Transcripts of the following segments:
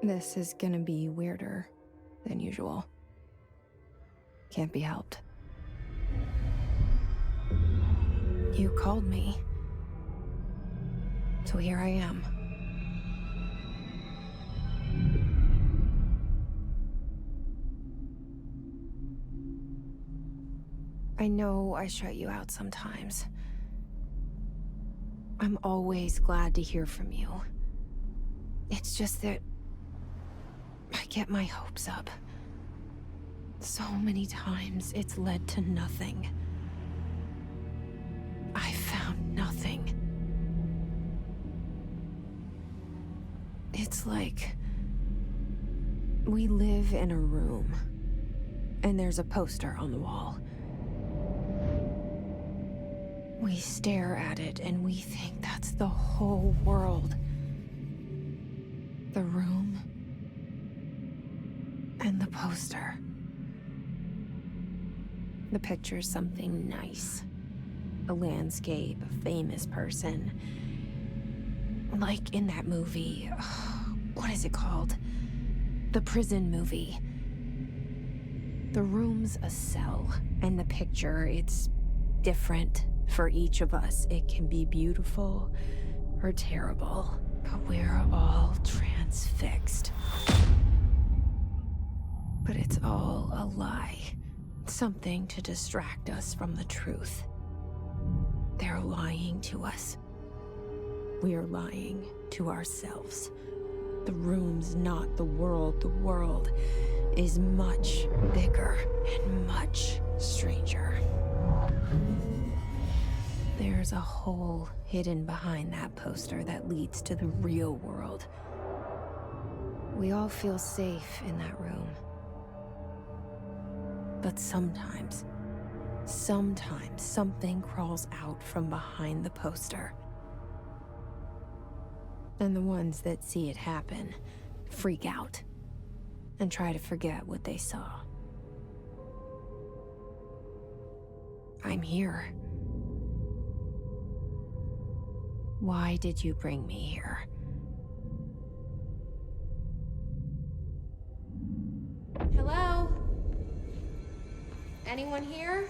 This is gonna be weirder than usual. Can't be helped. You called me. So here I am. I know I shut you out sometimes. I'm always glad to hear from you. It's just that I get my hopes up. So many times it's led to nothing. I found nothing. It's like we live in a room, and there's a poster on the wall. We stare at it and we think that's the whole world. The room and the poster. The picture's something nice. A landscape, a famous person. Like in that movie, what is it called? The prison movie. The room's a cell, and the picture, it's different for each of us. It can be beautiful or terrible, but we're all transfixed. But it's all a lie. Something to distract us from the truth. They're lying to us. We're lying to ourselves. The room's not the world. The world is much bigger and much stranger. There's a hole hidden behind that poster that leads to the real world. We all feel safe in that room. But sometimes something crawls out from behind the poster. And the ones that see it happen freak out and try to forget what they saw. I'm here. Why did you bring me here? Hello? Anyone here?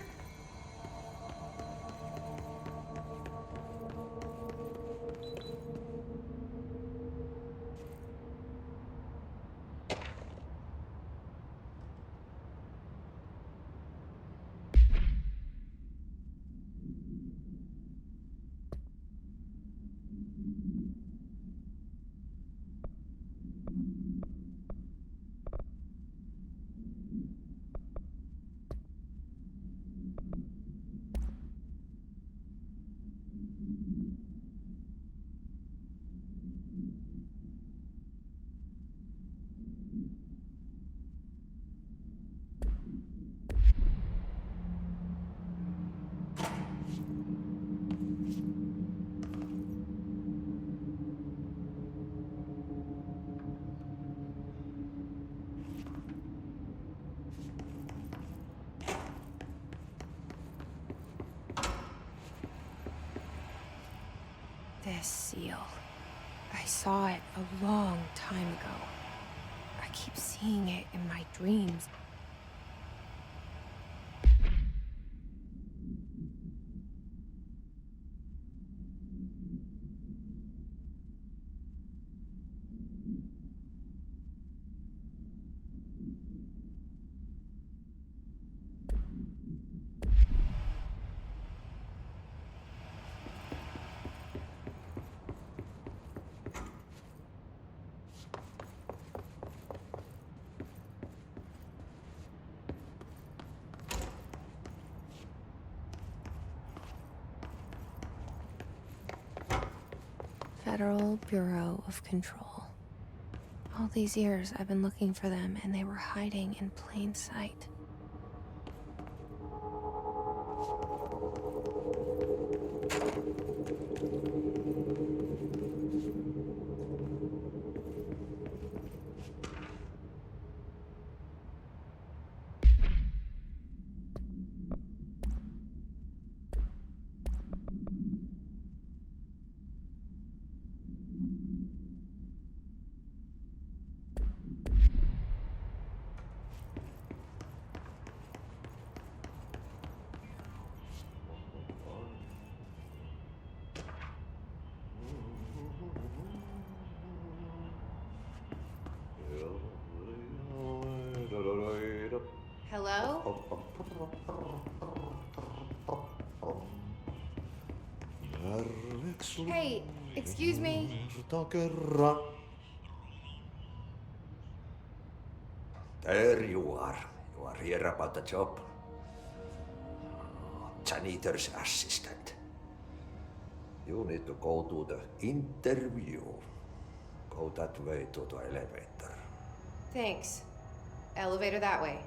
This seal. I saw it a long time ago. I keep seeing it in my dreams. Federal Bureau of Control. All these years I've been looking for them, and they were hiding in plain sight. Hello? Hey, excuse me. There you are. You are here about the job. Janitor's assistant. You need to go to the interview. Go that way to the elevator. Thanks. Elevator that way.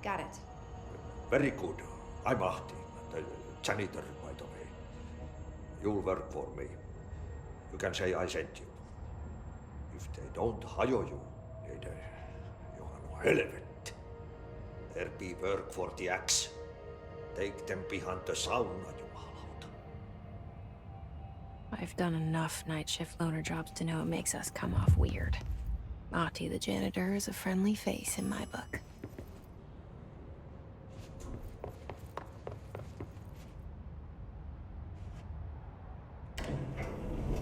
Got it. Very good. I'm Ahti, the janitor, by the way. You'll work for me. You can say I sent you. If they don't hire you, then you are no helvet. There be work for the axe. Take them behind the sauna, jumalauta. I've done enough night shift loner jobs to know it makes us come off weird. Ahti the janitor is a friendly face in my book.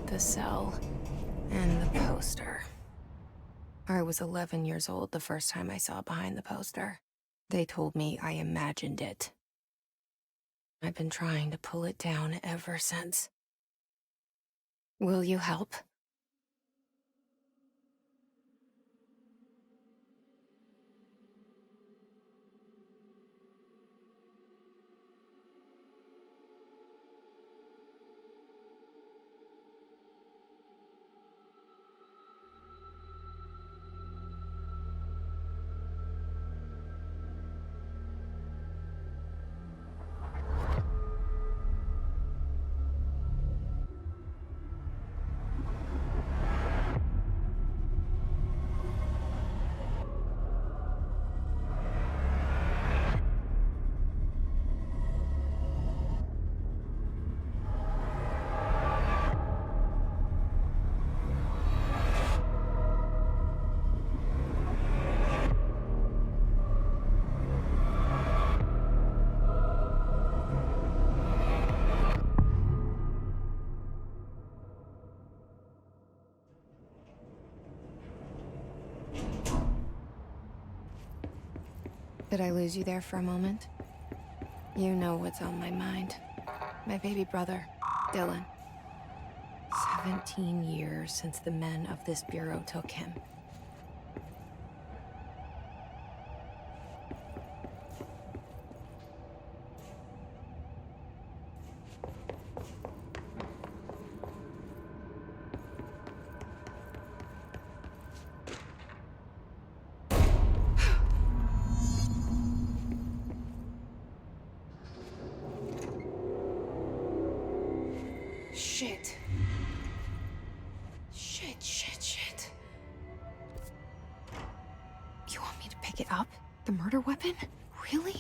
The cell and the poster. I was 11 years old the first time I saw behind the poster. They told me I imagined it. I've been trying to pull it down ever since. Will you help? Did I lose you there for a moment? You know what's on my mind. My baby brother, Dylan. 17 years since the men of this bureau took him. Shit. Shit. You want me to pick it up? The murder weapon? Really?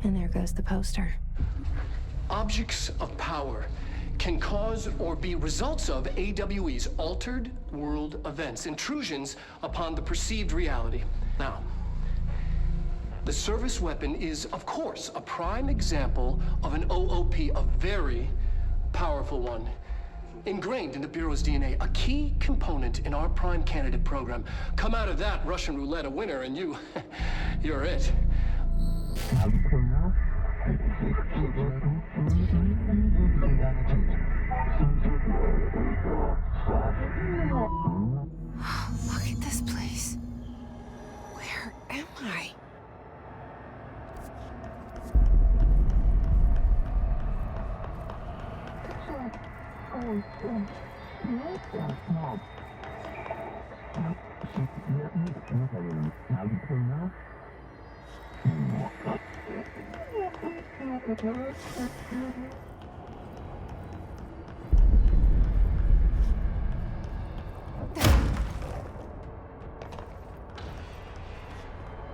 And there goes the poster. Objects of power can cause or be results of AWE's altered world events, intrusions upon the perceived reality. Now, the service weapon is, of course, a prime example of an OOP, a very powerful one. Ingrained in the Bureau's DNA, a key component in our prime candidate program. Come out of that Russian roulette a winner and you're it. Look at this place. Where am I?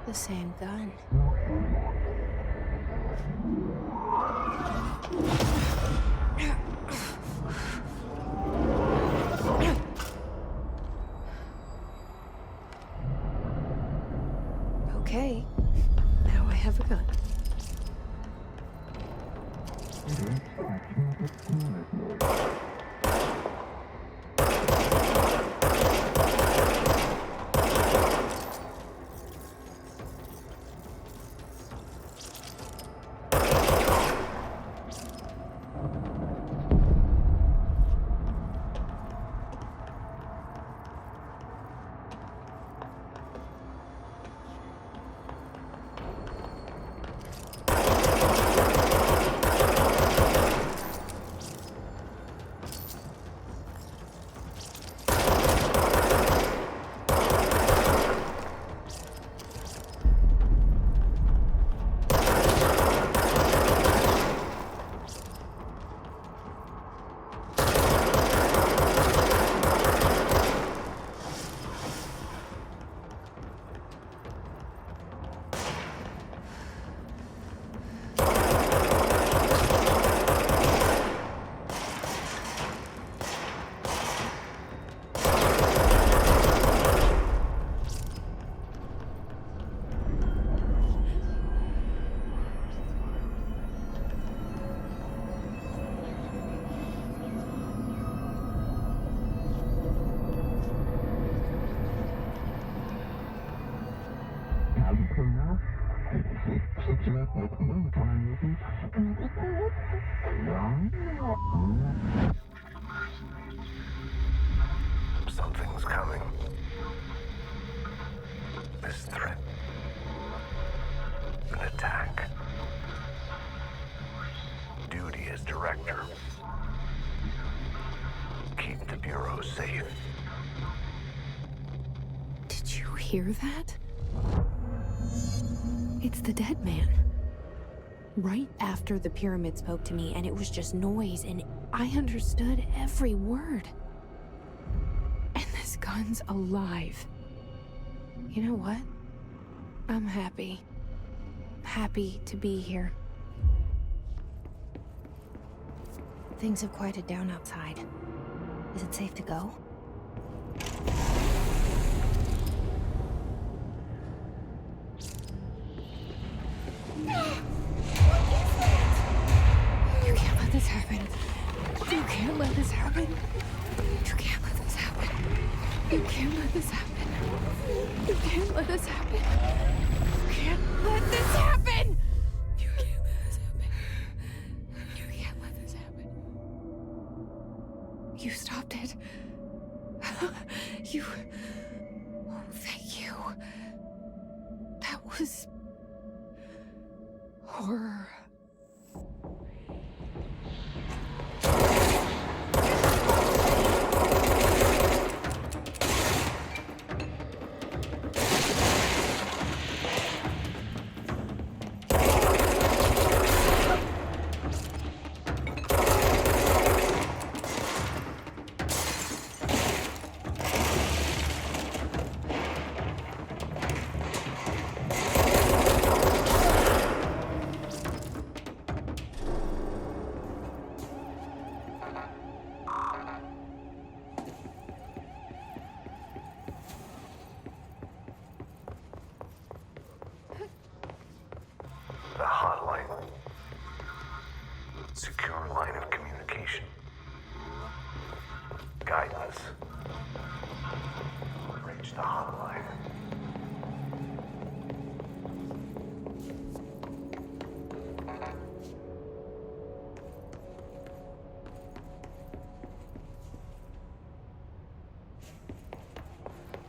The same gun. Something's coming. This threat. An attack. Duty as director. Keep the Bureau safe. Did you hear that? It's the dead man. Right after the pyramid spoke to me, and it was just noise, and I understood every word. And this gun's alive. You know what? I'm happy. Happy to be here. Things have quieted down outside. Is it safe to go? You can't let this happen. You can't let this happen. You can't let this happen. You can't let this happen. You can't let this happen. You can't let this happen. You can't let this happen. You can't let this happen. You stopped it. You... Oh, thank you. That was... horror. The hotline. Secure line of communication. Guidance. Reach the hotline.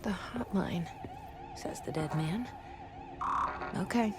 The hotline, says the dead man. Okay.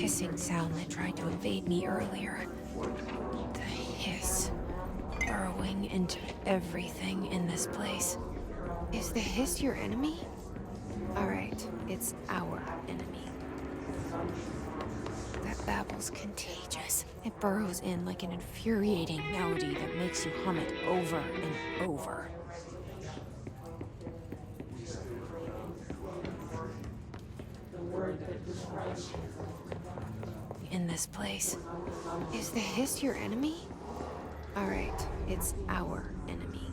hissing sound that tried to invade me earlier. The hiss, burrowing into everything in this place. Is the hiss your enemy? Alright, it's our enemy. That babble's contagious. It burrows in like an infuriating melody that makes you hum it over and over. In this place. Is the hiss your enemy? Alright, it's our enemy.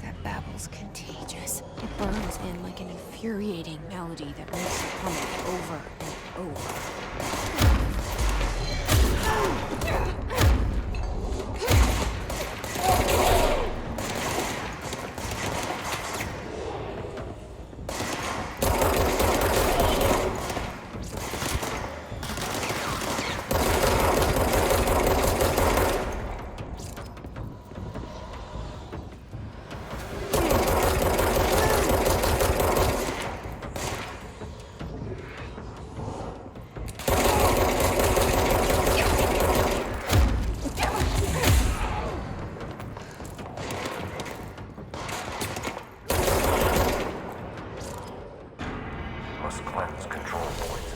That babble's contagious. It burrows in like an infuriating melody that makes you hum it over and over. Must cleanse control points.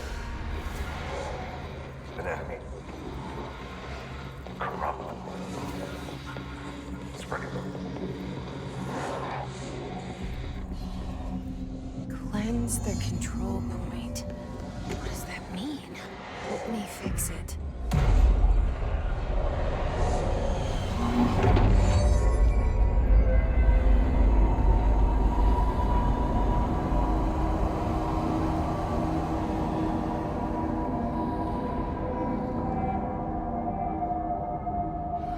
An enemy. Corrupt. Spreading. Cleanse the control point. What does that mean? Let me fix it.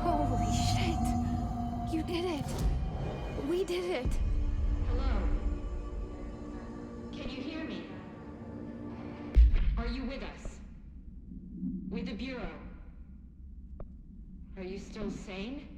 Holy shit! You did it! We did it! Hello? Can you hear me? Are you with us? With the Bureau? Are you still sane?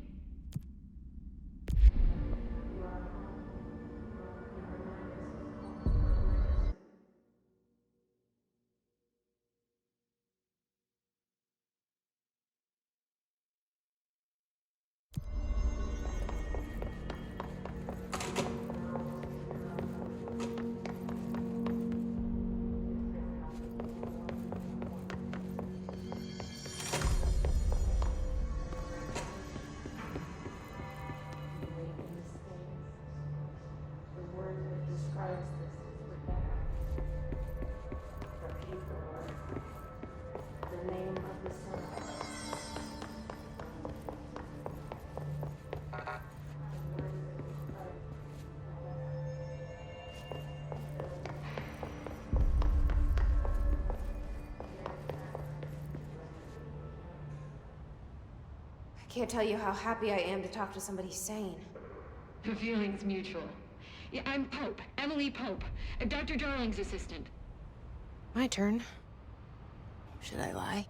I can't tell you how happy I am to talk to somebody sane. The feeling's mutual. Yeah, I'm Pope, Emily Pope, Dr. Darling's assistant. My turn. Should I lie?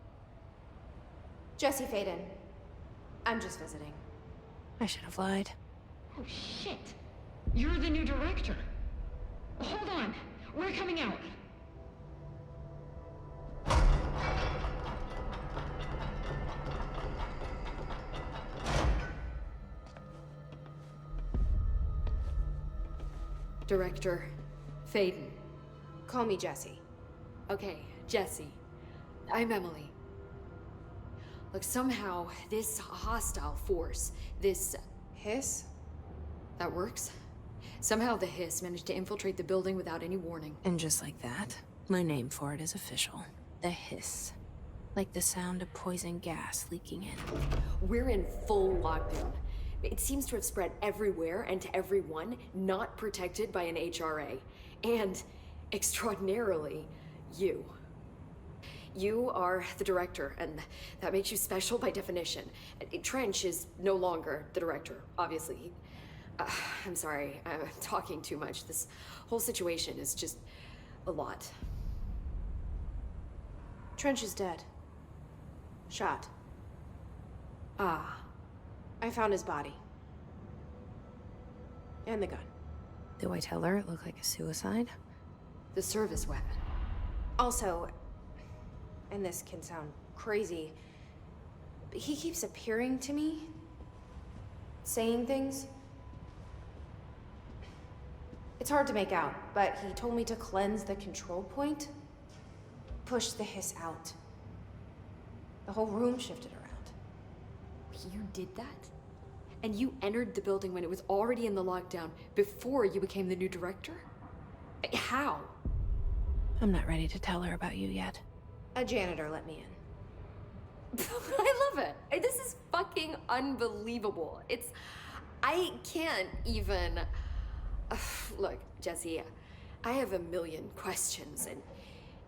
Jesse Faden. I'm just visiting. I should have lied. Oh, shit. You're the new director. Hold on. We're coming out. Director Faden. Call me Jesse. Okay, Jesse. I'm Emily. Look, somehow this hostile force, this... Hiss? that works? Somehow the hiss managed to infiltrate the building without any warning. And just like that, my name for it is official. The hiss. Like the sound of poison gas leaking in. We're in full lockdown. It seems to have spread everywhere and to everyone not protected by an HRA. And, extraordinarily, you. You are the director, and that makes you special by definition. Trench is no longer the director, obviously. I'm sorry, I'm talking too much. This whole situation is just a lot. Trench is dead. Shot. Ah. I found his body. And the gun. Do I tell her it looked like a suicide? The service weapon. Also, and this can sound crazy, but he keeps appearing to me, saying things. It's hard to make out, but he told me to cleanse the control point, push the hiss out. The whole room shifted around. You did that? And you entered the building when it was already in the lockdown before you became the new director? How? I'm not ready to tell her about you yet. A janitor let me in. I love it. This is fucking unbelievable. I can't even... Look, Jesse, I have a million questions, and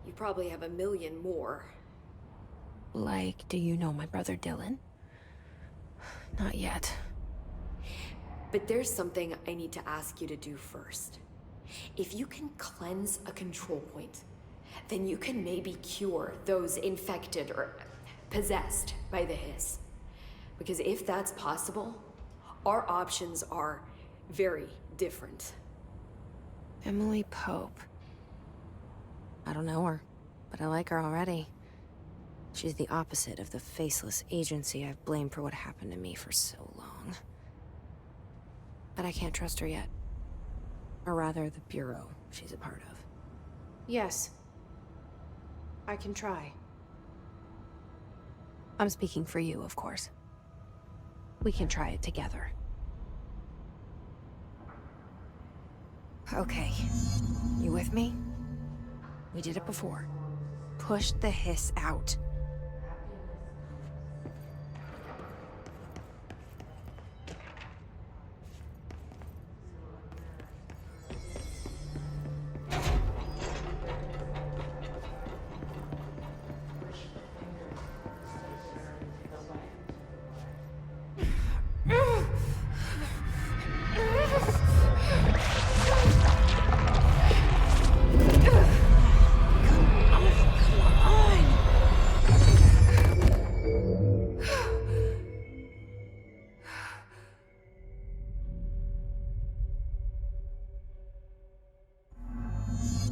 you probably have a million more. Like, do you know my brother Dylan? Not yet. But there's something I need to ask you to do first. If you can cleanse a control point, then you can maybe cure those infected or possessed by the hiss. Because if that's possible, our options are very different. Emily Pope. I don't know her, but I like her already. She's the opposite of the faceless agency I've blamed for what happened to me for so long. But I can't trust her yet. Or rather, the Bureau she's a part of. Yes. I can try. I'm speaking for you, of course. We can try it together. Okay. You with me? We did it before. Push the hiss out.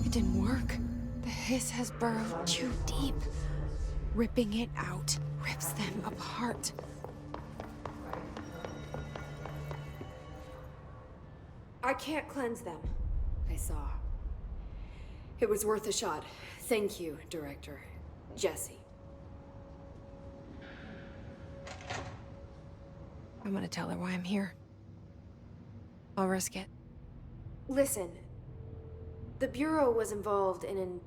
It didn't work. The hiss has burrowed too deep. Ripping it out rips them apart. I can't cleanse them. I saw. It was worth a shot. Thank you, Director. Jesse. I'm gonna tell her why I'm here. I'll risk it. Listen, the Bureau was involved in an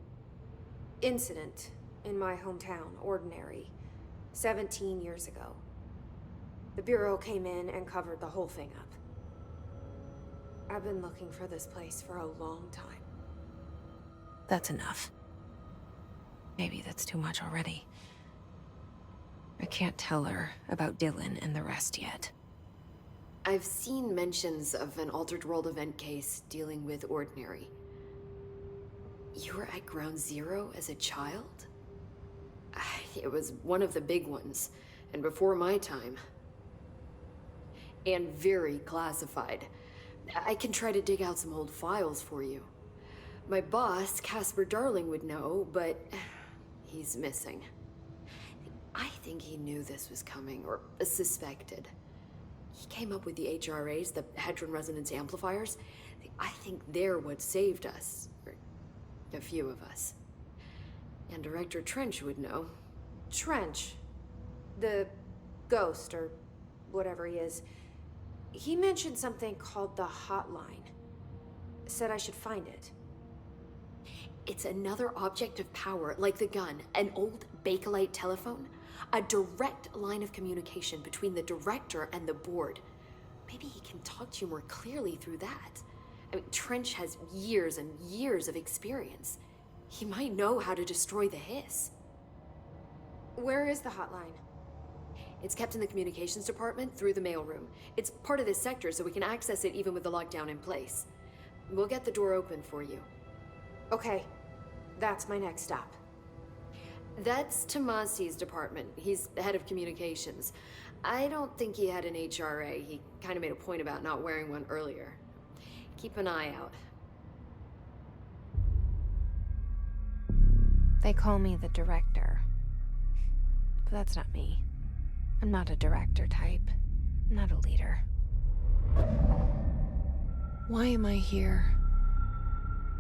incident in my hometown, Ordinary, 17 years ago. The Bureau came in and covered the whole thing up. I've been looking for this place for a long time. That's enough. Maybe that's too much already. I can't tell her about Dylan and the rest yet. I've seen mentions of an Altered World event case dealing with Ordinary. You were at Ground Zero as a child? It was one of the big ones, and before my time. And very classified. I can try to dig out some old files for you. My boss, Casper Darling, would know, but he's missing. I think he knew this was coming, or suspected. He came up with the HRAs, the Hadron Resonance Amplifiers. I think they're what saved us. Or a few of us. And Director Trench would know. Trench, the ghost, or whatever he is, he mentioned something called the Hotline. Said I should find it. It's another object of power, like the gun, an old Bakelite telephone. A direct line of communication between the director and the board. Maybe he can talk to you more clearly through that. I mean, Trench has years and years of experience. He might know how to destroy the hiss. Where is the hotline? It's kept in the communications department through the mailroom. It's part of this sector, so we can access it even with the lockdown in place. We'll get the door open for you. Okay, that's my next stop. That's Tomasi's department. He's the head of communications. I don't think he had an HRA. He kind of made a point about not wearing one earlier. Keep an eye out. They call me the director, that's not me. I'm not a director type. I'm not a leader. Why am I here?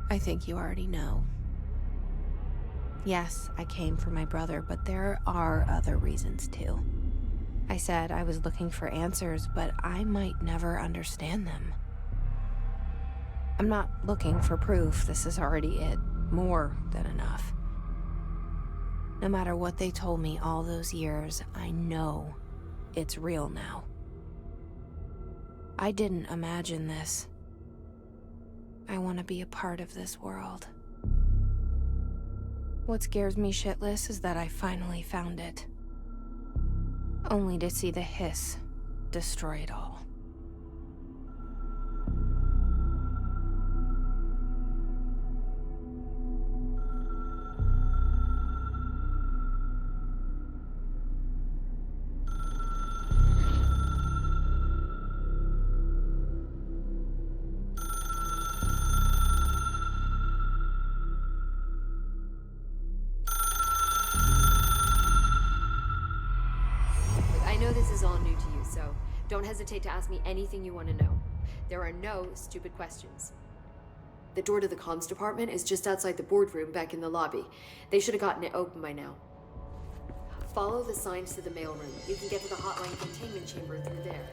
I think you already know. Yes, I came for my brother, but there are other reasons too. I said I was looking for answers, but I might never understand them. I'm not looking for proof. This is already it. More than enough. No matter what they told me all those years, I know it's real now. I didn't imagine this. I want to be a part of this world. What scares me shitless is that I finally found it. Only to see the hiss destroy it all. I know this is all new to you, so don't hesitate to ask me anything you want to know. There are no stupid questions. The door to the comms department is just outside the boardroom back in the lobby. They should have gotten it open by now. Follow the signs to the mailroom. You can get to the hotline containment chamber through there.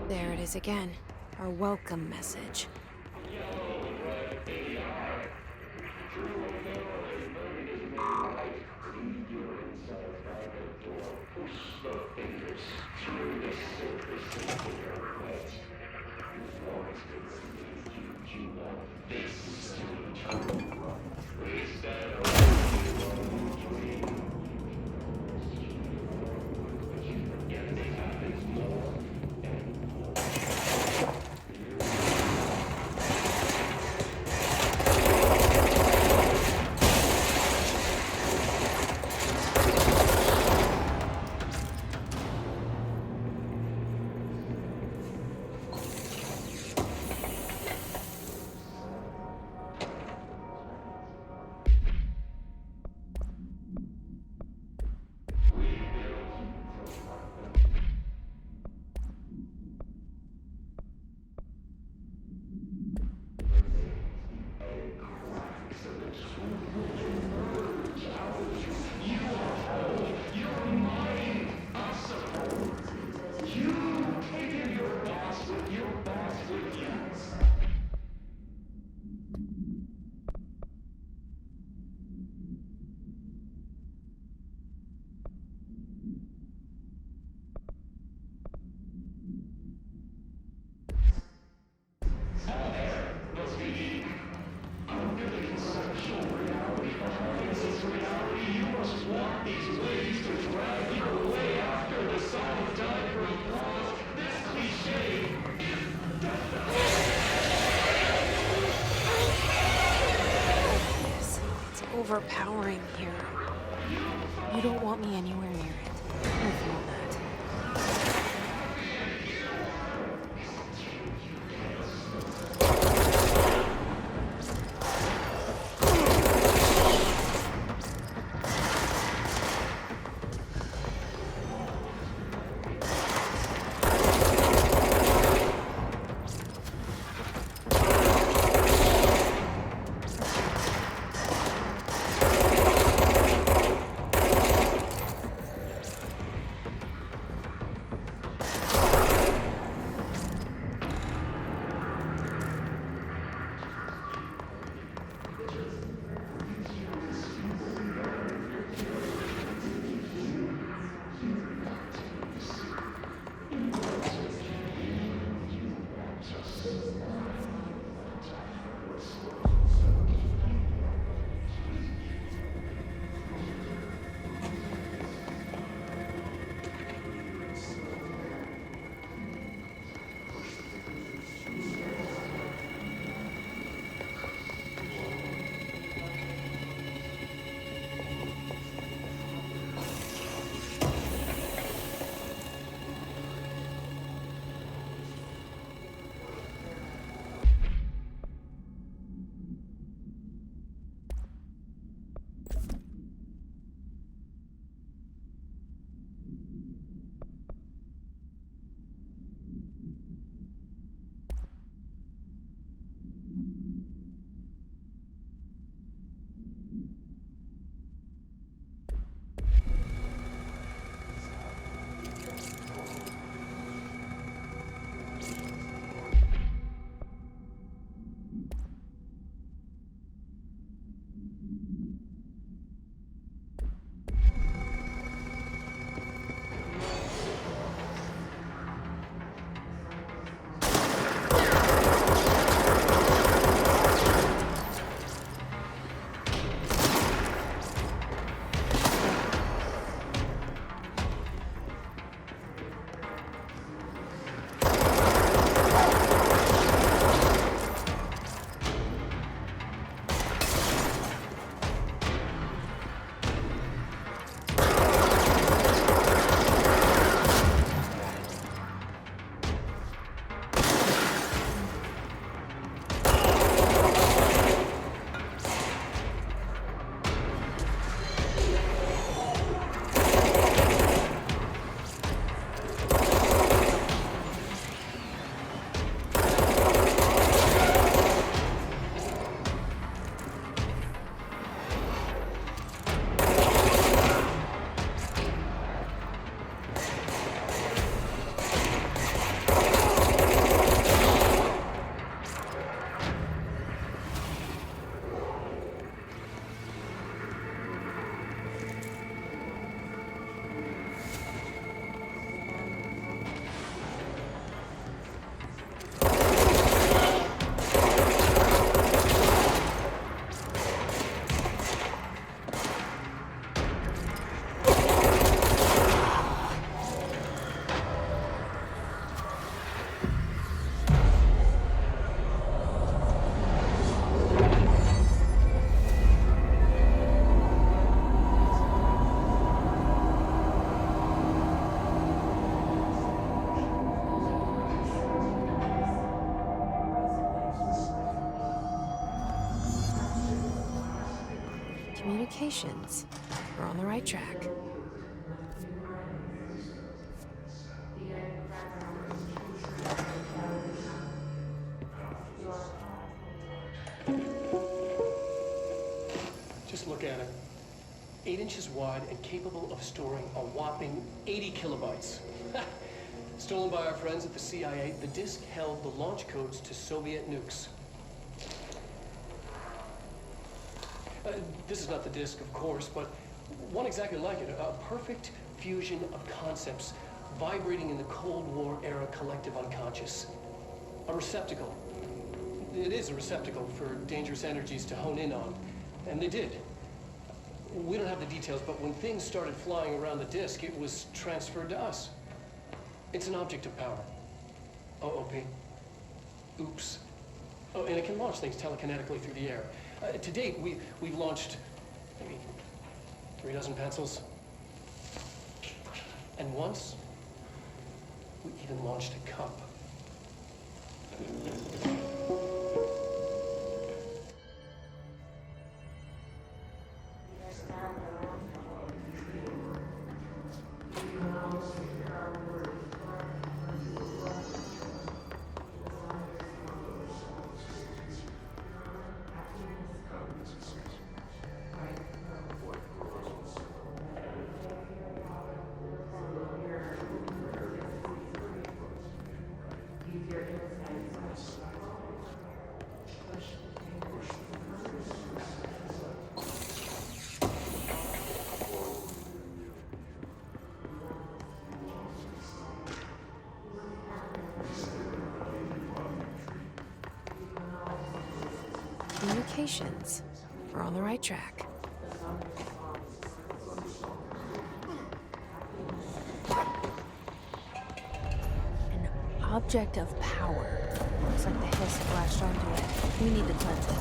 There it is again. Our welcome message. Overpowering here. You don't want me anywhere near it. I feel that. Communications. We're on the right track. Just look at it. 8 inches wide and capable of storing a whopping 80 kilobytes. Stolen by our friends at the CIA, the disk held the launch codes to Soviet nukes. This is not the disk, of course, but one exactly like it. A perfect fusion of concepts vibrating in the Cold War era collective unconscious. A receptacle. It is a receptacle for dangerous energies to hone in on. And they did. We don't have the details, but when things started flying around the disk, it was transferred to us. It's an object of power. OOP. Oops. Oh, and it can launch things telekinetically through the air. To date, we've launched maybe 3 dozen pencils. And once, we even launched a cup. Communications. We're on the right track. An object of power. Looks like the hiss flashed onto it. We need to cleanse it.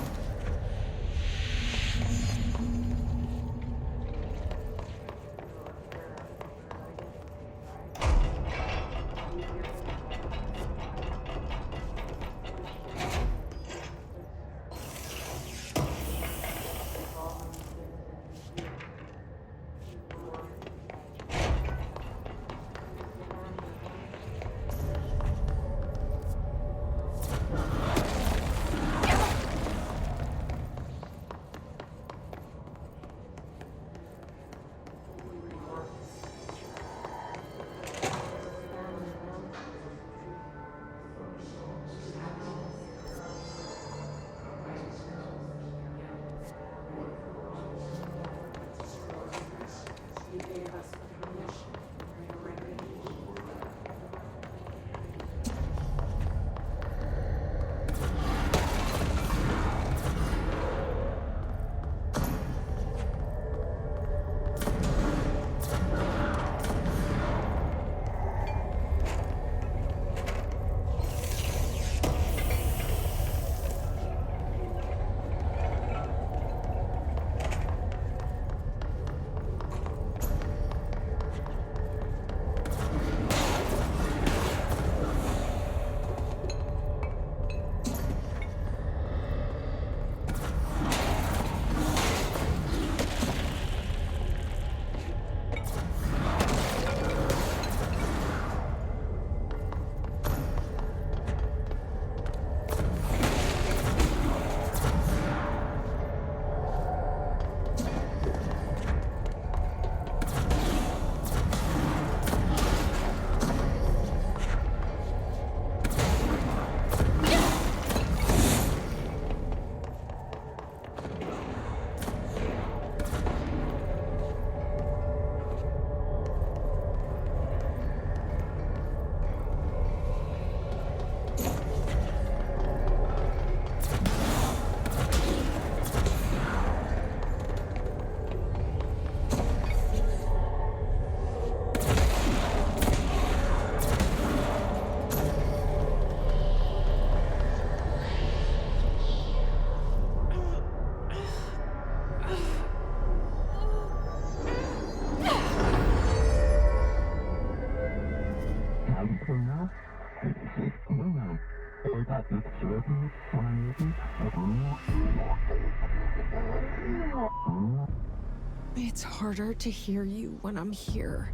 It's harder to hear you when I'm here.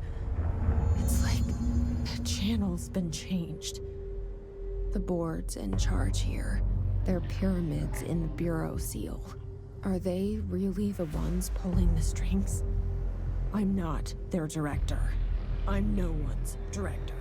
It's like the channel's been changed. The board's in charge here. They're pyramids in the Bureau seal. Are they really the ones pulling the strings? I'm not their director. I'm no one's director.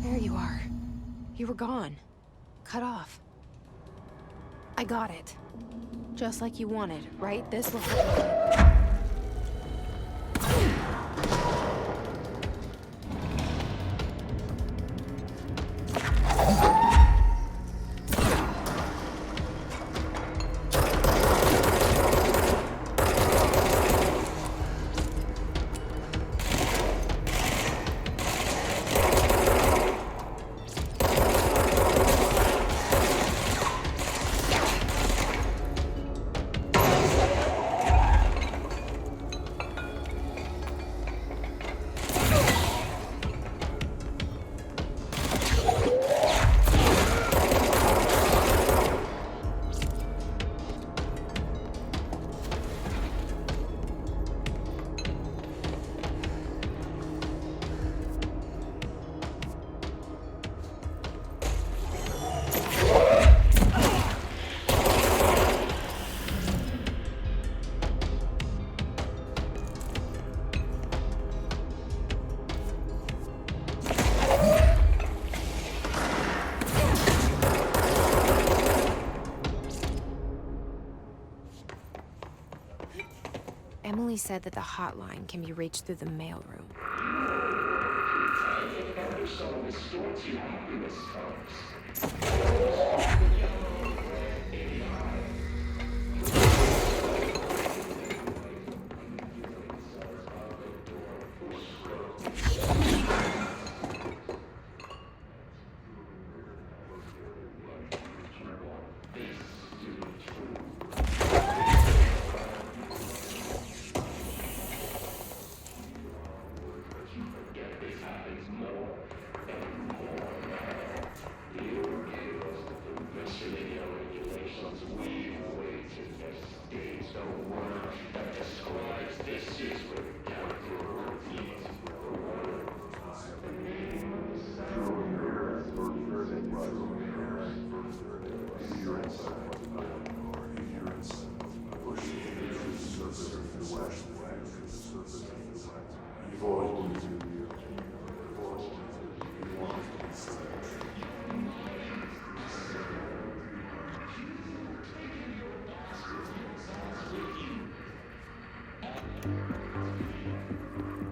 There you are. You were gone. Cut off. I got it. Just like you wanted, right? This will help me. Emily said that the hotline can be reached through the mailroom.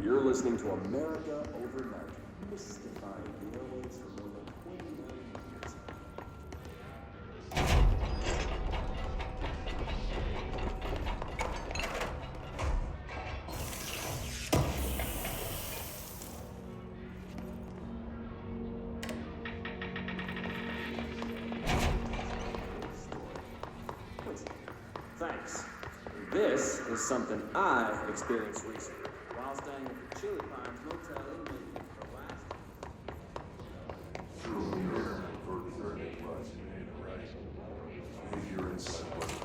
You're listening to America Overnight, mystifying the airwaves for more than 29 years. Thanks. This is something I experienced recently while staying at the Chili Pines Motel in Lincoln for last. If you're inside one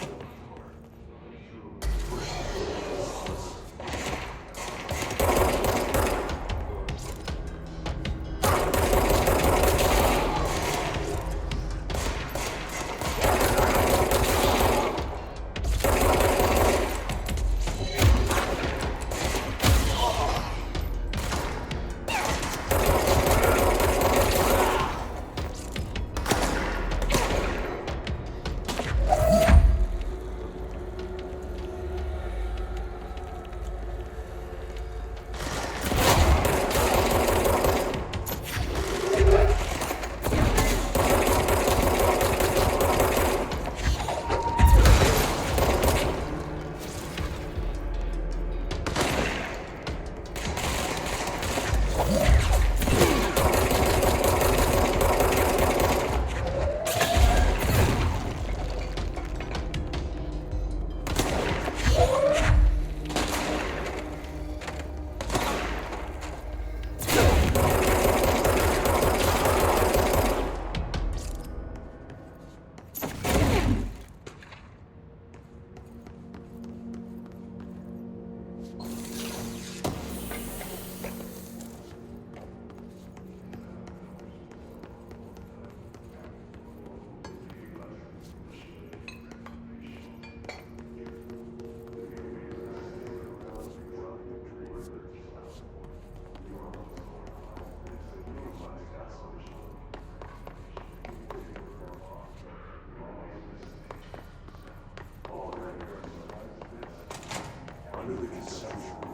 under the conception